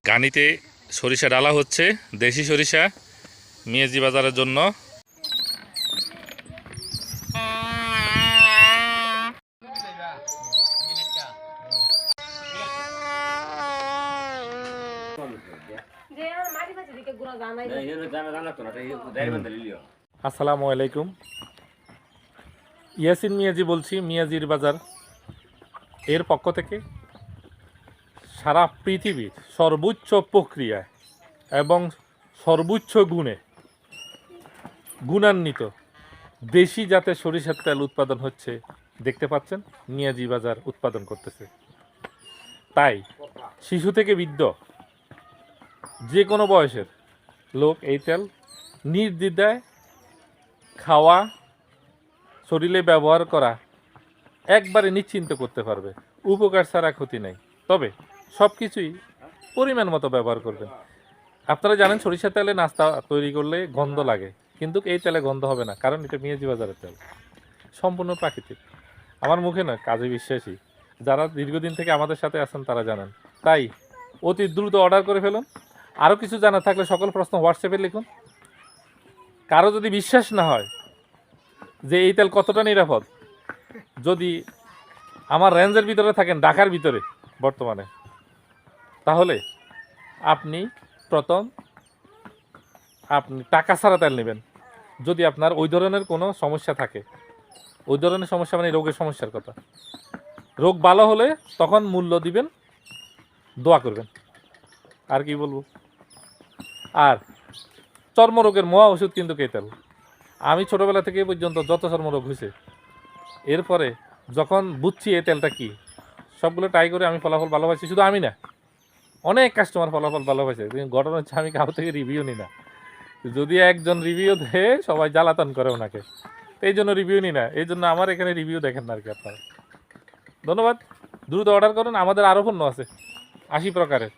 গানিতে সরিষা ডালা হচ্ছে, দেশি সরিষা মিয়াজি বাজারের জন্য। আসসালামু আলাইকুম, ইয়াসিন মিয়াজি বলছি, মিয়াজির বাজার এর পক্ষ থেকে। সারা পৃথিবীর সর্বোচ্চ প্রক্রিয়ায় এবং সর্বোচ্চ গুণান্বিত দেশি জাতের সরিষার তেল উৎপাদন হচ্ছে, দেখতে পাচ্ছেন মিয়াজি বাজার উৎপাদন করতেছে। তাই শিশু থেকে বৃদ্ধ যে কোনো বয়সের লোক এই তেল নির্দ্বিধায় খাওয়া, শরীরে ব্যবহার করা একবারে নিশ্চিন্ত করতে পারবে। উপকার ছাড়া ক্ষতি নেই, তবে সব কিছুই পরিমাণ মতো ব্যবহার করবেন। আপনারা জানেন সরিষার তেলে নাস্তা তৈরি করলে গন্ধ লাগে, কিন্তু এই তেলে গন্ধ হবে না, কারণ এটা মিয়াজি বাজারের তেল, সম্পূর্ণ প্রাকৃতিক। আমার মুখে না, কাজে বিশ্বাসী। যারা দীর্ঘদিন থেকে আমাদের সাথে আছেন তারা জানেন। তাই অতি দ্রুত অর্ডার করে ফেলুন। আরও কিছু জানা থাকলে সকল প্রশ্ন হোয়াটসঅ্যাপে লিখুন। কারো যদি বিশ্বাস না হয় যে এই তেল কতটা নিরাপদ, যদি আমার রেঞ্জের ভিতরে থাকেন, ঢাকার ভিতরে বর্তমানে, তাহলে আপনি টাকা ছাড়া তেল নেবেন। যদি আপনার ওই ধরনের কোনো সমস্যা থাকে, ওই ধরনের সমস্যা মানে রোগের সমস্যার কথা, রোগ ভালো হলে তখন মূল্য দিবেন, দোয়া করবেন। আর কি বলবো। আর চর্মরোগের মহা ওষুধ কিন্তু এই তেল। আমি ছোটোবেলা থেকে পর্যন্ত যত চর্মরোগ হয়েছে, এরপরে যখন বুঝছি এই তেলটা কি, সবগুলো ট্রাই করে আমি ফলাফল ভালো পাইছি। শুধু আমি না, অনেক কাস্টমার ফলাফল ভালো পাইছে। ঘটনা হচ্ছে আমি কারো থেকে রিভিউ নিই না। যদি একজন রিভিউ দেয় সবাই জ্বালাতন করে ওনাকে, এই জন্য রিভিউ নিই না। এই জন্য আমার এখানে রিভিউ দেখেন না আর কি আপনারা। ধন্যবাদ, দ্রুত অর্ডার করুন। আমাদের আরও পণ্য আছে 80 প্রকারের।